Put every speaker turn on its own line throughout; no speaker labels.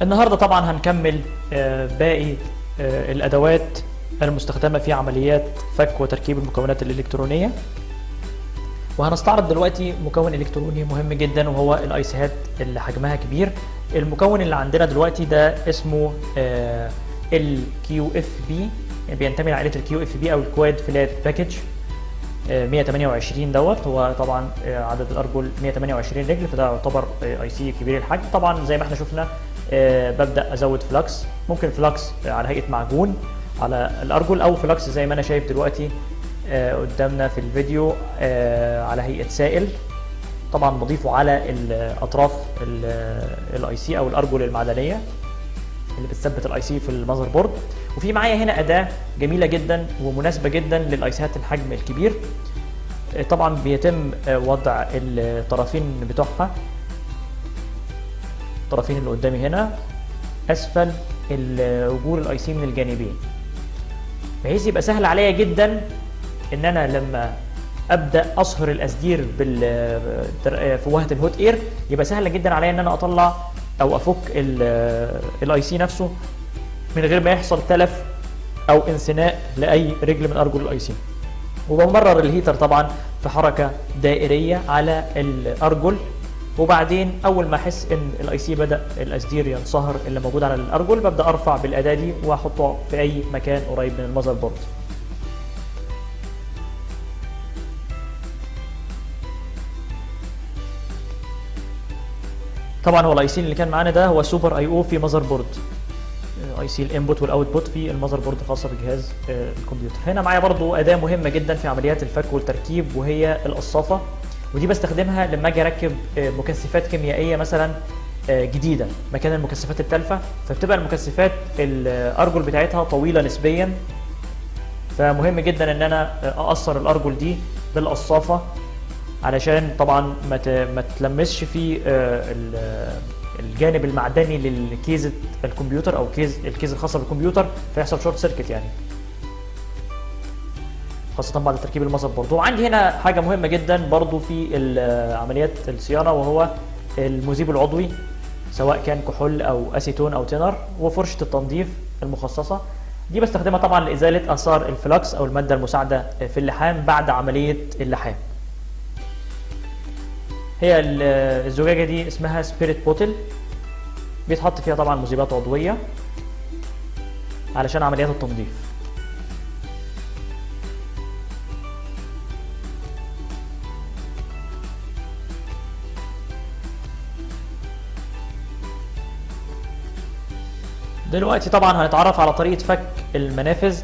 النهارده طبعا هنكمل باقي الادوات المستخدمه في عمليات فك وتركيب المكونات الالكترونيه. وهنستعرض دلوقتي مكون الكتروني مهم جدا وهو الايسيهات اللي حجمها كبير. المكون اللي عندنا دلوقتي ده اسمه الQFB، بينتمي لعائله الQFB او الكواد فلات باكج 128 دوت. هو طبعا عدد الارجل 128 رجل، فده يعتبر اي سي كبير الحجم. طبعا زي ما احنا شفنا ببدا ازود فلكس، ممكن فلكس على هيئه معجون على الارجل، او فلكس زي ما انا شايف دلوقتي قدامنا في الفيديو على هيئه سائل. طبعا بضيفه على الاطراف الاي سي او الارجل المعدنيه اللي بتثبت الاي سي في المذر بورد. وفي معايا هنا اداه جميله جدا ومناسبه جدا للايسيهات الحجم الكبير. طبعا بيتم وضع الطرفين بتوعها، الطرفين اللي قدامي هنا اسفل وجور الاي سي من الجانبين، بحيث يبقى سهل عليا جدا ان انا لما ابدا اصهر الاسدير في فوهه الهوت اير يبقى سهل جدا عليا ان انا اطلع او افك الاي سي نفسه من غير ما يحصل تلف او انثناء لاي رجل من ارجل الاي سي. وبمرر الهيتر طبعا في حركه دائريه على الارجل، وبعدين اول ما احس ان الاي سي بدا الاسدير ينصهر اللي موجود على الارجل ببدا ارفع بالاداه دي واحطه في اي مكان قريب من المذر بورد. طبعا هو الاي سي اللي كان معانا ده هو سوبر اي او في مذر بورد، اي سي الانبوت والاوتبوت في المذر بورد الخاصه بجهاز الكمبيوتر. هنا معايا برضو اداه مهمه جدا في عمليات الفك والتركيب وهي القصافه، ودي بستخدمها لما اجي اركب مكثفات كيميائيه مثلا جديده مكان المكثفات التالفه، فبتبقى المكثفات الارجل بتاعتها طويله نسبيا، فمهم جدا ان انا اقصر الارجل دي بالقصافه علشان طبعا ما تلمسش في الجانب المعدني للكيزة الكمبيوتر او الكيز الخاصه بالكمبيوتر، فيحصل شورت سيركت يعني، خاصه بعد تركيب المذر بورد. وعندي هنا حاجه مهمه جدا برضو في عمليات الصيانه وهو المذيب العضوي، سواء كان كحول او اسيتون او تينر، وفرشه التنظيف المخصصه. دي بستخدمها طبعا لازاله اثار الفلكس او الماده المساعده في اللحام بعد عمليه اللحام. هي الزجاجه دي اسمها سبيريت بوتل، بيتحط فيها طبعا مذيبات عضويه علشان عمليات التنظيف. دلوقتي طبعا هنتعرف على طريقه فك المنافذ،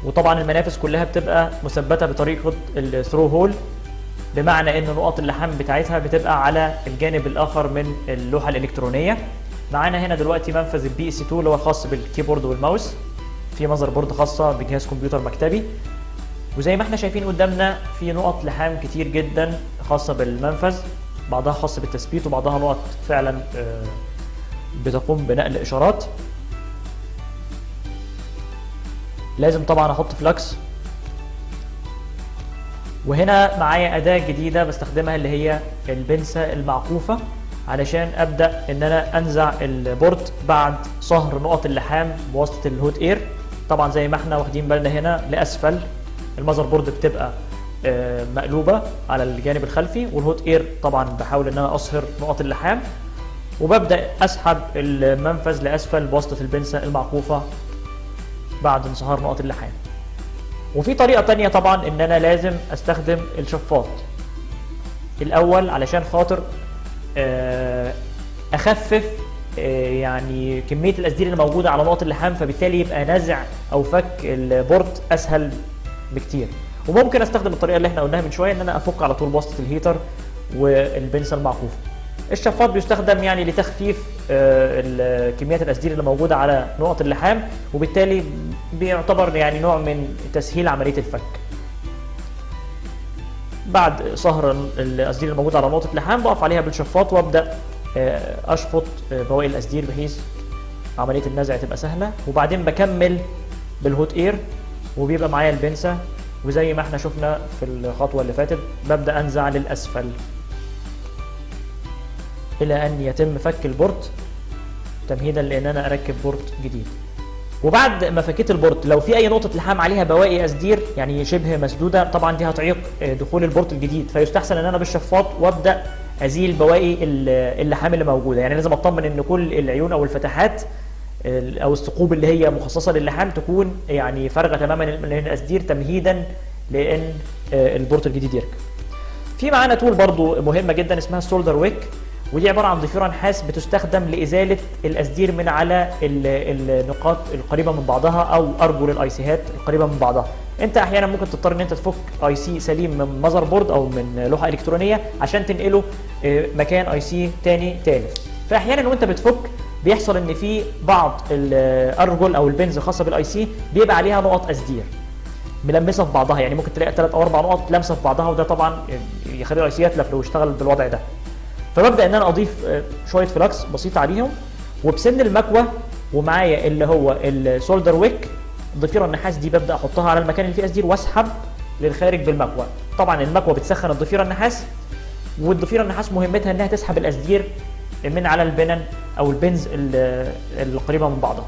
وطبعا المنافذ كلها بتبقى مثبته بطريقه الثرو هول، بمعنى ان نقط اللحام بتاعتها بتبقى على الجانب الاخر من اللوحه الالكترونيه. معانا هنا دلوقتي منفذ البي اس 2 اللي هو خاص بالكيبورد والماوس، في مذر بورد خاصه بجهاز كمبيوتر مكتبي، وزي ما احنا شايفين قدامنا في نقط لحام كتير جدا خاصه بالمنفذ، بعضها خاص بالتثبيت وبعضها نقط فعلا بتقوم بنقل اشارات. لازم طبعا احط فلكس. وهنا معايا اداه جديده بستخدمها اللي هي البنسه المعكوفه، علشان ابدا ان انا انزع البورد بعد صهر نقط اللحام بواسطه الهوت اير. طبعا زي ما احنا واخدين بالنا هنا لاسفل المذر بورد بتبقى مقلوبه على الجانب الخلفي، والهوت اير طبعا بحاول ان انا اصهر نقط اللحام، وببدا اسحب المنفذ لاسفل بواسطه البنسه المعكوفه بعد انصهار نقط اللحام. وفي طريقة تانية طبعا ان انا لازم استخدم الشفاط الاول علشان خاطر اخفف يعني كمية الاسدير اللي موجودة على نقط اللحام، فبالتالي يبقى نزع او فك البورد اسهل بكتير. وممكن استخدم الطريقة اللي احنا قلناها من شوية ان انا افك على طول بواسطة الهيتر والبنسة المعكوفة. الشفاط بيستخدم يعني لتخفيف كميات الاسدير اللي موجوده على نقط اللحام، وبالتالي بيعتبر يعني نوع من تسهيل عمليه الفك. بعد صهر الاسدير الموجوده على نقطه اللحام بقف عليها بالشفاط وابدا اشفط بواقي الاسدير بحيث عمليه النزع تبقى سهله، وبعدين بكمل بالهوت اير وبيبقى معايا البنسه، وزي ما احنا شفنا في الخطوه اللي فاتت ببدا انزع للاسفل الى ان يتم فك البورد. تمهيدا لان انا اركب بورت جديد. وبعد ما فكيت البورت لو في اي نقطه لحام عليها بواقي اسدير يعني شبه مسدوده، طبعا دي هتعيق دخول البورت الجديد، فيستحسن ان انا بالشفاط وابدا ازيل بواقي اللحام اللي موجوده. يعني لازم اطمن ان كل العيون او الفتحات او الثقوب اللي هي مخصصه للحام تكون يعني فارغه تماما من الاسدير تمهيدا لان البورت الجديد يركب. في معانا تول برضو مهمه جدا اسمها السولدر ويك، ودي عباره عن ضفيره نحاس بتستخدم لازاله الاسدير من على النقاط القريبه من بعضها او ارجل الايسيهات القريبه من بعضها. انت احيانا ممكن تضطر ان انت تفك اي سي سليم من ماذر بورد او من لوحه الكترونيه عشان تنقله مكان اي سي تاني تالف. فاحيانا وانت بتفك بيحصل ان في بعض الارجل او البنز الخاصه بالاي سي بيبقى عليها نقط اسدير ملمسه في بعضها، يعني ممكن تلاقي 3 أو 4 نقط لامسه في بعضها، وده طبعا يخلي الاي سي يتلف لو اشتغل بالوضع ده. فببدا ان انا اضيف شويه فلكس بسيطه عليهم، وبسن المكوى ومعايا اللي هو السولدر ويك الضفيره النحاس دي ببدا احطها على المكان اللي فيه اسدير واسحب للخارج بالمكوى. طبعا المكوى بتسخن الضفيره النحاس، والضفيره النحاس مهمتها انها تسحب الاسدير من على البنن او البنز القريبه من بعضها.